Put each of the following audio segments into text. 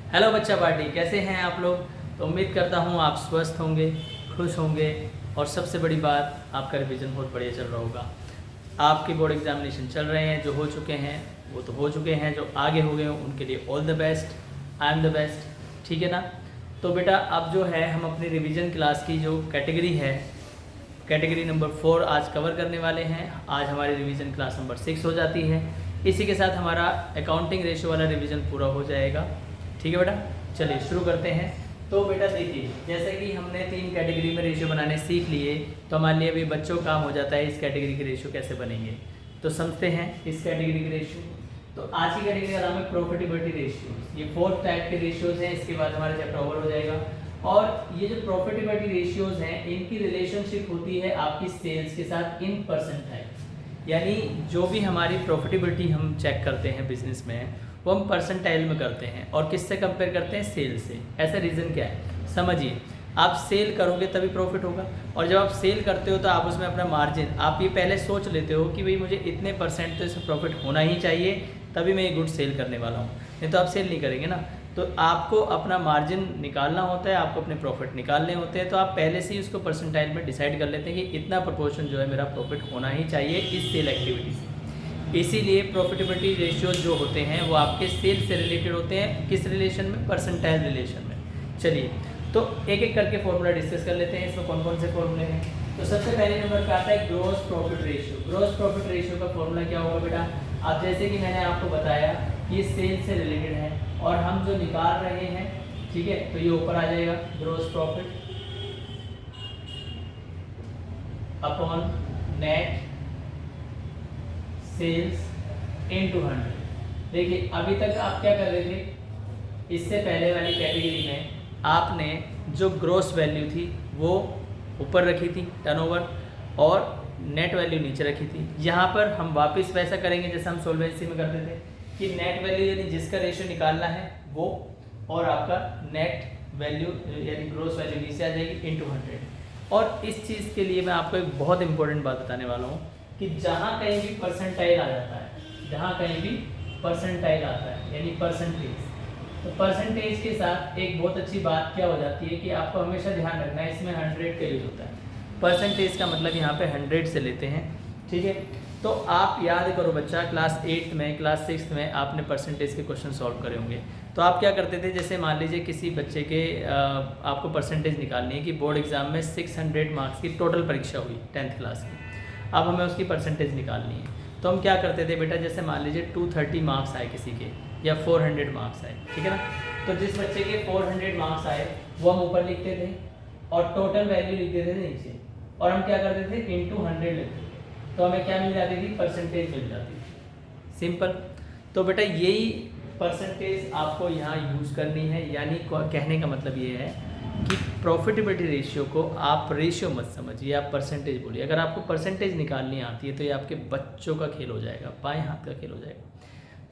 Hello बच्चा party, कैसे हैं आप लोग। तो उम्मीद करता हूँ आप स्वस्थ होंगे, खुश होंगे और सबसे बड़ी बात आपका रिवीजन बहुत बढ़िया चल रहा होगा। आपके बोर्ड एग्जामिनेशन चल रहे हैं, जो हो चुके हैं वो तो हो चुके हैं, जो आगे हो गए हैं उनके लिए all the best, I am the best. ठीक है ना। तो बेटा अब जो है हम अपनी रिवीजन क्लास की जो कैटेगरी है, कैटेगरी नंबर 4 आज कवर करने वाले हैं। आज हमारी रिवीजन क्लास नंबर 6 हो जाती है। इसी के साथ हमारा अकाउंटिंग रेशियो वाला रिवीजन पूरा हो जाएगा। ठीक है बेटा, चलिए शुरू करते हैं। तो बेटा देखिए, जैसे कि हमने 3 कैटेगरी में रेशियो बनाने सीख लिए, तो हमारे लिए अभी बच्चों का काम हो जाता है इस कैटेगरी के रेशियो कैसे बनेंगे। तो समझते हैं इस कैटेगरी के रेशियो। तो आज की कैटेगरी का नाम है प्रॉफिटेबिलिटी रेशियोज। ये 4th टाइप के रेशियोज हैं। इसके बाद हमारा चैप्टर ओवर हो जाएगा। और ये जो प्रॉफिटेबिलिटी रेशियोज हैं, इनकी रिलेशनशिप होती है आपकी सेल्स के साथ इन परसेंटाइल। यानी जो भी हमारी प्रॉफिटेबिलिटी हम चेक करते हैं बिजनेस में, वो हम परसेंटाइल में करते हैं। और किससे कंपेयर करते हैं? सेल से। ऐसा रीज़न क्या है, समझिए। आप सेल करोगे तभी प्रॉफिट होगा, और जब आप सेल करते हो तो आप उसमें अपना मार्जिन आप ये पहले सोच लेते हो कि भाई मुझे इतने परसेंट तो इसमें प्रॉफिट होना ही चाहिए, तभी मैं ये गुड सेल करने वाला हूँ। नहीं तो आप सेल नहीं करेंगे ना। तो आपको अपना मार्जिन निकालना होता है, आपको अपने प्रॉफिट निकालने होते हैं। तो आप पहले से ही उसको परसेंटाइल में डिसाइड कर लेते हैं कि इतना प्रोपोर्शन जो है मेरा प्रॉफिट होना ही चाहिए इस सेल एक्टिविटी से। इसीलिए प्रॉफिटेबिलिटी रेशियोज जो होते हैं वो आपके सेल से रिलेटेड होते हैं। किस रिलेशन में? परसेंटाइल रिलेशन में। चलिए तो एक एक करके फॉर्मूला डिस्कस कर लेते हैं। इसमें कौन कौन से फॉर्मूले हैं। तो सबसे पहले नंबर पे आता है gross profit ratio. Gross profit ratio का फॉर्मूला क्या होगा बेटा? अब जैसे कि मैंने आपको बताया ये सेल से रिलेटेड है और हम जो निकाल रहे हैं, ठीक है, तो ये ऊपर आ जाएगा gross profit upon net sales into 100। देखिए अभी तक आप क्या कर रहे थे, इससे पहले वाली कैटेगरी में आपने जो ग्रॉस वैल्यू थी वो ऊपर रखी थी टर्नओवर, और नेट वैल्यू नीचे रखी थी। यहाँ पर हम वापस वैसा करेंगे जैसे हम सोल्वेंसी में करते थे कि नेट वैल्यू यानी जिसका रेशियो निकालना है वो, और आपका नेट वैल्यू यानी ग्रॉस वैल्यू नीचे आ जाएगी इनटू 100। और इस चीज़ के लिए मैं आपको एक बहुत इंपॉर्टेंट बात बताने वाला हूँ कि जहाँ कहीं भी परसेंटाइल आ जाता है, जहाँ कहीं भी परसेंटाइल आता है यानी परसेंटेज, तो परसेंटेज के साथ एक बहुत अच्छी बात क्या हो जाती है कि आपको हमेशा ध्यान रखना है, इसमें 100 का यूज होता है। परसेंटेज का मतलब यहाँ पे 100 से लेते हैं। ठीक है, तो आप याद करो बच्चा, क्लास 8 में क्लास 6 में आपने परसेंटेज के क्वेश्चन सॉल्व करे होंगे। तो आप क्या करते थे, जैसे मान लीजिए किसी बच्चे के आपको परसेंटेज निकालनी है कि बोर्ड एग्जाम में 600 मार्क्स की टोटल परीक्षा हुई 10th क्लास की, अब हमें उसकी परसेंटेज निकालनी है। तो हम क्या करते थे बेटा, जैसे मान लीजिए 230 मार्क्स आए किसी के, या 400 मार्क्स आए, ठीक है ना। तो जिस बच्चे के 400 मार्क्स आए वो हम ऊपर लिखते थे और टोटल वैल्यू लिखते थे नीचे, और हम क्या करते थे इनटू 100 लिखते थे। तो हमें क्या मिल जाती थी? परसेंटेज मिल जाती थी। सिंपल। तो बेटा यही परसेंटेज आपको यहाँ यूज़ करनी है। यानी कहने का मतलब ये है कि प्रॉफिटेबिलिटी रेशियो को आप रेशियो मत समझिए, आप परसेंटेज बोलिए। अगर आपको परसेंटेज निकालनी आती है तो ये आपके बच्चों का खेल हो जाएगा, बाएं हाथ का खेल हो जाएगा।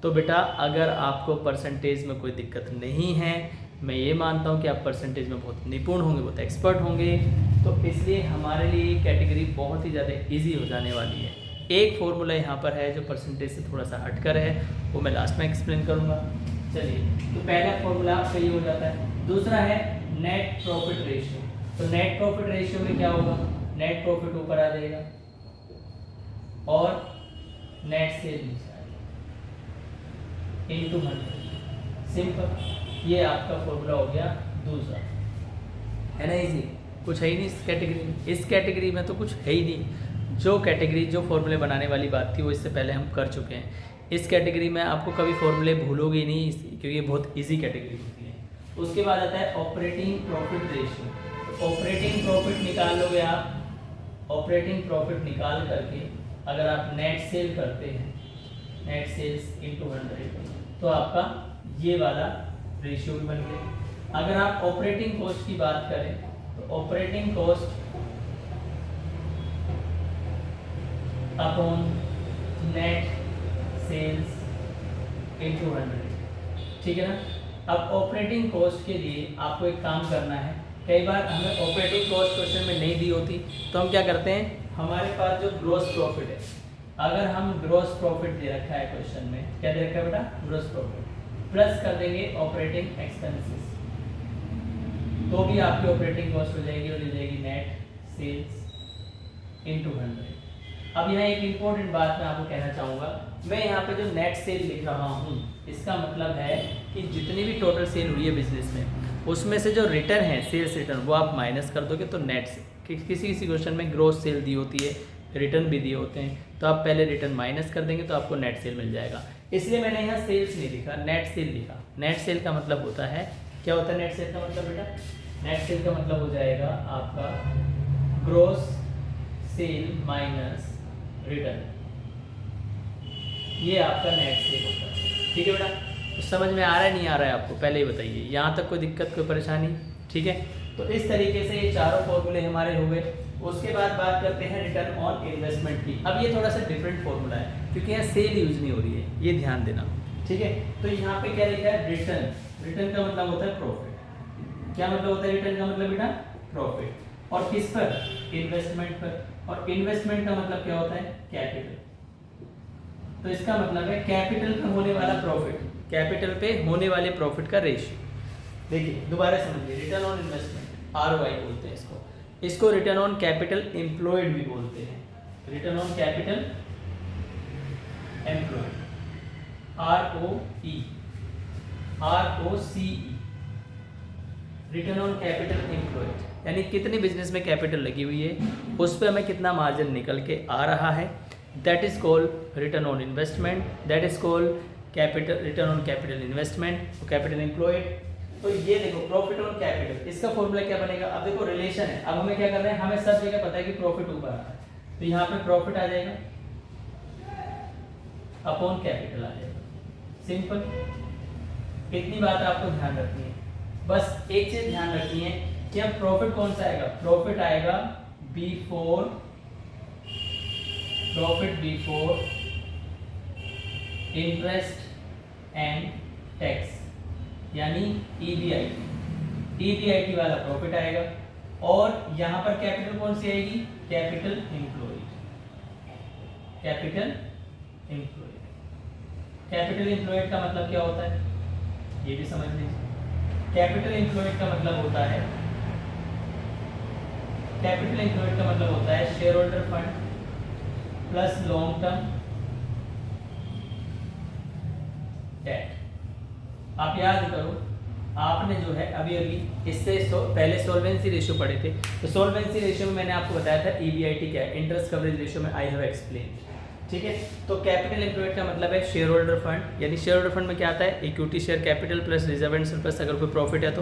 तो बेटा अगर आपको परसेंटेज में कोई दिक्कत नहीं है, मैं ये मानता हूँ कि आप परसेंटेज में बहुत निपुण होंगे, बहुत एक्सपर्ट होंगे, तो इसलिए हमारे लिए ये कैटेगरी बहुत ही ज़्यादा ईजी हो जाने वाली है। एक फॉर्मूला यहाँ पर है जो परसेंटेज से थोड़ा सा हटकर है, वो मैं लास्ट में एक्सप्लेन करूँगा। चलिए, तो पहला फॉर्मूला आपका ये हो जाता है। दूसरा है नेट प्रॉफिट रेशियो। तो नेट प्रॉफिट रेशियो में क्या होगा? नेट प्रॉफिट ऊपर आ जाएगा और नेट सेल नीचे आ जाएगा इनटू 100। सिंपल, ये आपका फॉर्मूला हो गया दूसरा, है ना। इजी, कुछ है ही नहीं इस कैटेगरी में। इस कैटेगरी में तो कुछ है ही नहीं। जो कैटेगरी जो फॉर्मूले बनाने वाली बात थी वो इससे पहले हम कर चुके हैं। इस कैटेगरी में आपको कभी फॉर्मूले भूलोगे ही नहीं, क्योंकि ये बहुत ईजी कैटेगरी होती है। उसके बाद आता है operating profit ratio. Operating profit निकाल लोगे आप। ऑपरेटिंग प्रॉफिट निकाल करके अगर आप नेट सेल करते हैं, नेट सेल्स इनटू 100, तो आपका ये वाला रेशियो भी बन गया। अगर आप ऑपरेटिंग कॉस्ट की बात करें तो operating cost upon net sales into 100, ठीक है ना। अब ऑपरेटिंग कॉस्ट के लिए आपको एक काम करना है। कई बार हमें ऑपरेटिंग कॉस्ट क्वेश्चन में नहीं दी होती, तो हम क्या करते हैं, हमारे पास जो ग्रॉस प्रॉफिट है, अगर हम ग्रॉस प्रॉफिट दे रखा है क्वेश्चन में, क्या दे रखा है बेटा? Gross profit. प्लस कर देंगे ऑपरेटिंग एक्सपेंसेस, तो भी आपकी ऑपरेटिंग कॉस्ट हो जाएगी और हो जाएगी नेट सेल्स इनटू 100। अब यहाँ एक इम्पोर्टेंट बात मैं आपको कहना चाहूँगा, मैं यहाँ पे जो नेट सेल लिख रहा हूँ इसका मतलब है कि जितनी भी टोटल सेल हुई है बिजनेस में उसमें से जो रिटर्न है सेल्स रिटर्न वो आप माइनस कर दोगे तो नेट से किसी किसी क्वेश्चन में ग्रोस सेल दी होती है, रिटर्न भी दिए होते हैं, तो आप पहले रिटर्न माइनस कर देंगे तो आपको नेट सेल मिल जाएगा। इसलिए मैंने यहाँ सेल्स नहीं लिखा, नेट सेल लिखा। नेट सेल का मतलब होता है, क्या होता है नेट सेल का मतलब बेटा? नेट सेल का मतलब हो जाएगा आपका ग्रोस सेल माइनस रिटर्न, ये आपका नेट सेल होता है। ठीक है बेटा, तो समझ में आ रहा है नहीं आ रहा है आपको, पहले ही बताइए। यहाँ तक कोई दिक्कत कोई परेशानी? ठीक है, तो इस तरीके से ये चारों फॉर्मूले हमारे हो गए। उसके बाद बात करते हैं रिटर्न ऑन इन्वेस्टमेंट की। अब ये थोड़ा सा डिफरेंट फॉर्मूला है क्योंकि यहाँ सेल यूज नहीं हो रही है, ये ध्यान देना। ठीक है, तो यहाँ पे क्या लिखा है? रिटर्न। रिटर्न का मतलब होता है प्रॉफिट। क्या मतलब होता है रिटर्न का मतलब बेटा? प्रॉफिट। और किस पर? इन्वेस्टमेंट पर। और इन्वेस्टमेंट का मतलब क्या होता है? कैपिटल। तो इसका मतलब है कैपिटल पे होने वाला प्रॉफिट, कैपिटल पे होने वाले प्रॉफिट का रेशियो। देखिए दोबारा समझिए, रिटर्न ऑन इन्वेस्टमेंट आरओआई बोलते हैं इसको। इसको रिटर्न ऑन कैपिटल एम्प्लॉयड भी बोलते हैं। Return on capital employed, ROCE, return on capital employed, यानी कितनी बिजनेस में कैपिटल लगी हुई है उस पर हमें कितना मार्जिन निकल के आ रहा है, that is called return on investment, that is called capital, return on capital investment, capital employed. तो ये देखो प्रॉफिट ऑन कैपिटल, इसका फॉर्मूला क्या बनेगा? अब देखो रिलेशन है, अब हमें क्या करना है, हमें सब जगह पता है कि प्रॉफिट ऊपर आता है, तो यहाँ पे प्रॉफिट आ जाएगा अपॉन कैपिटल आ जाएगा, सिंपल। इतनी बात आपको ध्यान रखनी है, बस एक चीज ध्यान रखनी है कि अब प्रॉफिट कौन सा आएगा? प्रॉफिट आएगा before, profit before interest and tax, यानी EBIT वाला प्रॉफिट आएगा। और यहां पर कैपिटल कौन सी आएगी? Capital employed, capital employed. Capital employed का मतलब क्या होता है ये भी समझ लीजिए। कैपिटल एम्प्लॉयड का मतलब होता है, कैपिटल एम्प्लॉयड का मतलब होता है share holder fund plus long term debt. आप याद करो, आपने जो है अभी इससे पहले सॉल्वेंसी रेशियो पढ़े थे, तो सॉल्वेंसी रेशियो में मैंने आपको बताया था EBIT क्या है, इंटरेस्ट कवरेज रेशियो में आई हैव एक्सप्लेन। ठीक है, तो कैपिटल एम्प्लॉयड का मतलब है शेयर होल्डर फंड, यानी शेयर होल्डर फंड में क्या आता है? Equity share capital plus reserve and surplus अगर कोई प्रॉफिट है तो,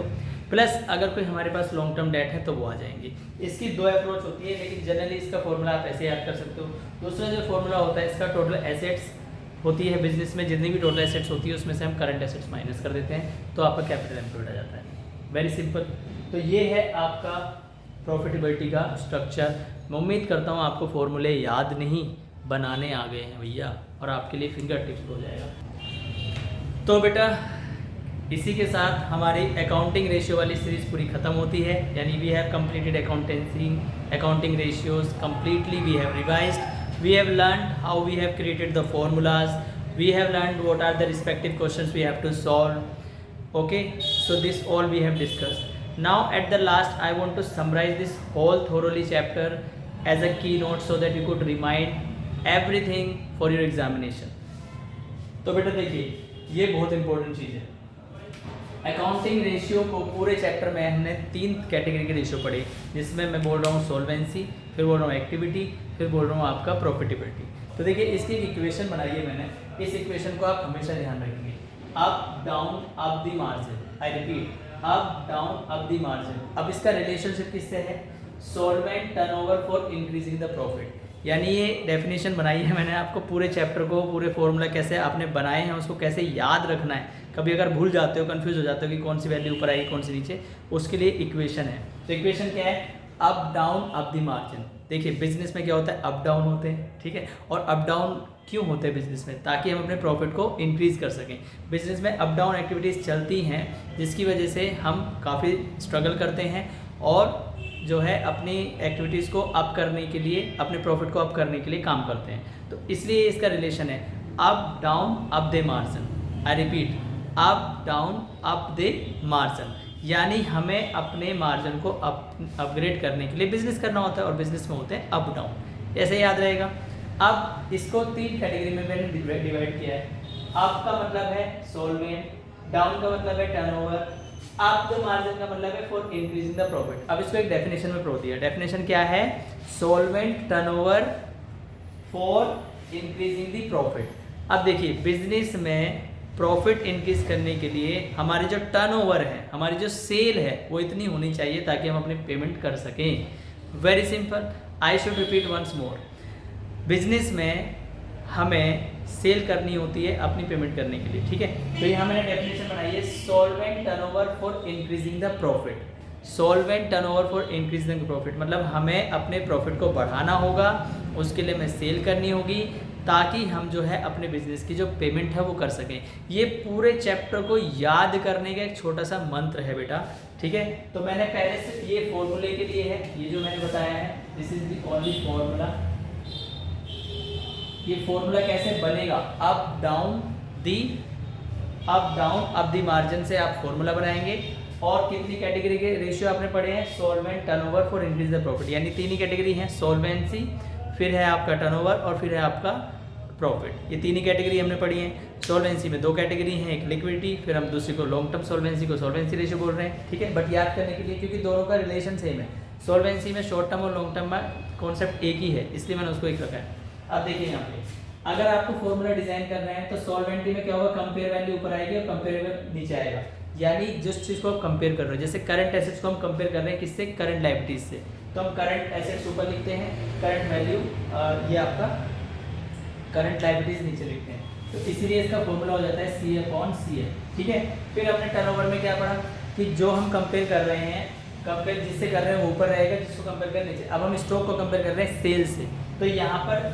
प्लस अगर कोई हमारे पास लॉन्ग टर्म डेट है तो वो आ जाएंगे। इसकी दो अप्रोच होती है, लेकिन जनरली इसका फॉर्मूला आप ऐसे याद कर सकते हो। दूसरा जो फॉर्मूला होता है इसका, टोटल एसेट्स होती है बिजनेस में, जितनी भी टोटल एसेट्स होती है उसमें से हम करंट एसेट्स माइनस कर देते हैं तो आपका कैपिटल एम्प्लॉयड आ जाता है। Very simple. तो ये है आपका प्रॉफिटेबिलिटी का स्ट्रक्चर। मैं उम्मीद करता हूँ आपको फॉर्मूले याद नहीं बनाने आ गए हैं भैया, और आपके लिए फिंगर टिप्स हो जाएगा। तो बेटा इसी के साथ हमारी अकाउंटिंग रेशियो वाली सीरीज पूरी खत्म होती है, यानी we have completed accounting ratios completely, we have revised, we have learned how we have created the formulas, we have learned what are the respective questions we have to solve. Okay, so this all we have discussed. Now at the last I want to summarize this whole thoroughly chapter as a keynote so that you could remind everything for your examination. तो बेटा देखिए ये बहुत important चीज़ है। Accounting ratio को पूरे chapter में हमने 3 कैटेगरी के रेशियो पढ़े, जिसमें मैं बोल रहा हूँ सॉल्वेंसी, फिर बोल रहा हूँ एक्टिविटी, फिर बोल रहा हूँ आपका प्रॉफिटेबिलिटी। तो देखिए इसकी एक इक्वेशन बनाई है मैंने, इस इक्वेशन को आप हमेशा ध्यान रखेंगे। Up down up the margin, I repeat up down up the margin. अब इसका रिलेशनशिप किससे है? Solvent turnover for increasing the profit, यानी ये डेफिनेशन बनाई है मैंने आपको। पूरे चैप्टर को, पूरे फॉर्मूला कैसे आपने बनाए हैं उसको कैसे याद रखना है, कभी अगर भूल जाते हो, कंफ्यूज हो जाते हो कि कौन सी वैल्यू ऊपर आएगी कौन सी नीचे, उसके लिए इक्वेशन है। तो इक्वेशन क्या है? Up down up the margin. देखिए बिजनेस में क्या होता है? अप डाउन होते हैं, ठीक है। और अप डाउन क्यों होते हैं बिजनेस में? ताकि हम अपने प्रॉफिट को इंक्रीज कर सकें। बिजनेस में अप डाउन एक्टिविटीज़ चलती हैं, जिसकी वजह से हम काफ़ी स्ट्रगल करते हैं और जो है अपनी एक्टिविटीज़ को अप करने के लिए, अपने प्रॉफिट को अप करने के लिए काम करते हैं। तो इसलिए इसका रिलेशन है up down up the margin. I repeat up down up the margin, यानी हमें अपने मार्जिन को अपग्रेड करने के लिए बिजनेस करना होता है और बिजनेस में होते हैं अप डाउन, ऐसे याद रहेगा। अब इसको 3 कैटेगरी में मैंने डिवाइड किया है। अप का मतलब है सोलवेंट, डाउन का मतलब है टर्नओवर, अप द मार्जिन का मतलब है फॉर इंक्रीजिंग द प्रॉफिट। अब इसको एक डेफिनेशन में प्रो दिया। डेफिनेशन क्या है? Solvent turnover for increasing the profit. अब देखिए बिजनेस में प्रॉफिट इंक्रीज करने के लिए हमारी जो टर्नओवर है, हमारी जो सेल है, वो इतनी होनी चाहिए ताकि हम अपनी पेमेंट कर सकें। Very simple, I should repeat once more. Business में हमें सेल करनी होती है अपनी पेमेंट करने के लिए, ठीक है। तो यहाँ मैंने डेफिनेशन बनाई है, solvent turnover for increasing the profit. Solvent turnover for increasing the profit मतलब हमें अपने प्रॉफिट को बढ़ाना होगा, उसके लिए हमें सेल करनी होगी ताकि हम जो है अपने बिजनेस की जो पेमेंट है वो कर सकें। ये पूरे चैप्टर को याद करने का एक छोटा सा मंत्र है बेटा, ठीक है। तो मैंने पहले से ये फॉर्मूले के लिए है, ये जो मैंने बताया है, this is the only formula. ये फॉर्मूला कैसे बनेगा? Up down up the margin से आप फॉर्मूला बनाएंगे। और कितनी कैटेगरी के रेशियो आपने पढ़े हैं? Solvent, turnover for increase the profit, यानी 3 ही कैटेगरी हैं, सॉल्वेंसी, फिर है आपका टर्नओवर और फिर है आपका प्रॉफिट। ये 3 ही कैटेगरी हमने पढ़ी हैं। सॉल्वेंसी में 2 कैटेगरी हैं, एक लिक्विडिटी, फिर हम दूसरी को लॉन्ग टर्म सॉल्वेंसी को सॉल्वेंसी रेशियो बोल रहे हैं, ठीक है। बट याद करने के लिए, क्योंकि दोनों का रिलेशन सेम है, सॉल्वेंसी में शॉर्ट टर्म और लॉन्ग टर्म में कॉन्सेप्ट एक ही है, इसलिए मैंने उसको एक रखा है। अब देखिए यहाँ पे अगर आपको फॉर्मूला डिजाइन करना है तो सॉल्वेंटी में क्या होगा? कंपेयर वैल्यू ऊपर आएगी और कंपेरेबल नीचे आएगा, यानी जिस चीज को आप कंपेयर कर रहे हो, जैसे करंट एसेट्स को हम कंपेयर कर रहे हैं किससे? करंट लायबिलिटीज से, तो हम करंट एसेट्स ऊपर लिखते हैं, करंट वैल्यू ये आपका करंट लायबिलिटीज नीचे लिखते हैं, तो इसीलिए इसका फॉर्मूला हो जाता है C/CL, ठीक है। फिर अपने टर्नओवर में क्या पढ़ा कि जो हम कंपेयर कर रहे हैं, कंपेयर जिससे कर रहे हैं वो ऊपर रहेगा, जिसको कंपेयर कर नीचे। अब हम स्टॉक को कंपेयर कर रहे हैं सेल से, तो यहाँ पर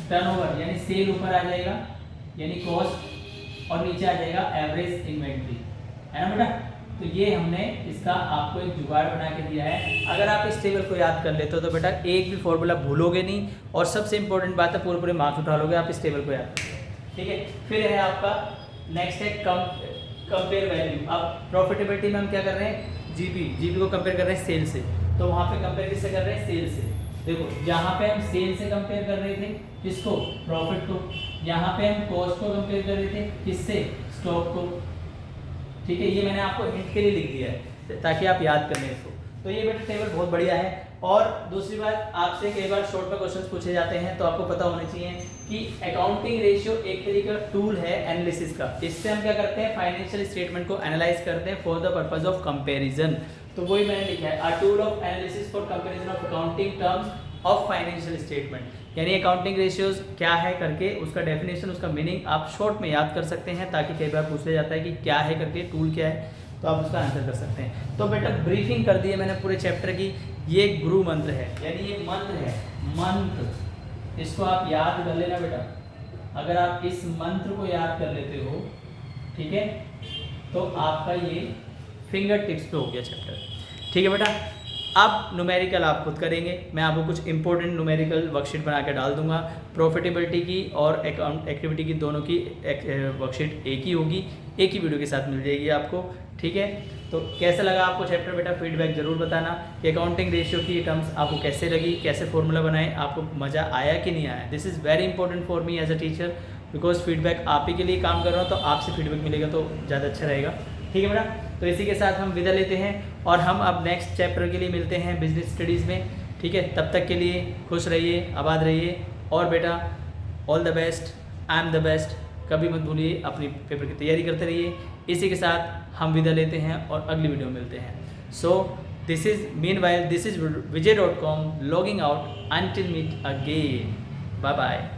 टर्नओवर यानी सेल ऊपर आ जाएगा, यानी कॉस्ट, और नीचे आ जाएगा एवरेज इन्वेंट्री, है ना बेटा। तो ये हमने इसका आपको एक जुगाड़ बना के दिया है। अगर आप इस टेबल को याद कर लेते हो तो बेटा एक भी फॉर्मूला भूलोगे नहीं, और सबसे इंपॉर्टेंट बात है पूरे मार्क्स उठा लोगे आप इस टेबल को याद करके, ठीक है। फिर है आपका नेक्स्ट है कंपेयर वैल्यू। अब प्रॉफिटेबिलिटी में हम क्या कर रहे हैं? जीपी को कंपेयर कर रहे हैं सेल से, तो वहाँ पे कंपेयर किससे कर रहे हैं? सेल से। देखो यहाँ पे हम सेल से कंपेयर कर रहे थे, किसको? प्रॉफिट को। यहाँ पे हम कॉस्ट को कंपेयर कर रहे थे, किससे? स्टॉक को, ठीक है। ये मैंने आपको हिंट के लिए लिख दिया है ताकि आप याद कर लें इसको। तो ये बेटा टेबल बहुत बढ़िया है। और दूसरी बात, आपसे कई बार शॉर्ट में क्वेश्चंस पूछे जाते हैं, तो आपको पता होना चाहिए कि अकाउंटिंग रेशियो एक तरीके का टूल है एनालिसिस का। इससे हम क्या करते हैं? फाइनेंशियल स्टेटमेंट को एनालाइज करते हैं for the purpose of comparison. तो वही मैंने लिखा है, a tool of analysis for comparison of accounting terms of financial statement, यानी अकाउंटिंग रेशियोज क्या है करके उसका डेफिनेशन, उसका मीनिंग आप शॉर्ट में याद कर सकते हैं, ताकि कई बार पूछा जाता है कि क्या है करके, टूल क्या है, तो आप उसका आंसर कर सकते हैं। तो बेटा ब्रीफिंग कर दी है मैंने पूरे चैप्टर की। ये गुरु मंत्र है, यानी ये मंत्र है, मंत्र, इसको आप याद कर लेना बेटा। अगर आप इस मंत्र को याद कर लेते हो, ठीक है, तो आपका ये फिंगर टिप्स पे हो गया चैप्टर, ठीक है बेटा। अब न्यूमेरिकल आप खुद करेंगे, मैं आपको कुछ इंपॉर्टेंट न्यूमेरिकल वर्कशीट बना के डाल दूंगा। प्रॉफिटेबिलिटी की और अकाउंट एक्टिविटी की दोनों की वर्कशीट एक ही होगी, एक ही वीडियो के साथ मिल जाएगी आपको, ठीक है। तो कैसा लगा आपको चैप्टर बेटा? फीडबैक जरूर बताना कि अकाउंटिंग रेशियो की टर्म्स आपको कैसे लगी, कैसे फॉर्मूला बनाए, आपको मज़ा आया कि नहीं आया। This is very important for me as a teacher, because feedback आप ही के लिए काम कर रहा हूँ, तो आपसे फीडबैक मिलेगा तो ज़्यादा अच्छा रहेगा, ठीक है बेटा। तो इसी के साथ हम विदा लेते हैं और हम अब नेक्स्ट चैप्टर के लिए मिलते हैं बिजनेस स्टडीज़ में, ठीक है। तब तक के लिए खुश रहिए, आबाद रहिए, और बेटा all the best, I am the best, कभी मत भूलिए, अपनी पेपर की तैयारी करते रहिए। इसी के साथ हम विदा लेते हैं और अगली वीडियो में मिलते हैं। So this is meanwhile, this is vijay.com logging out, until meet again, bye bye.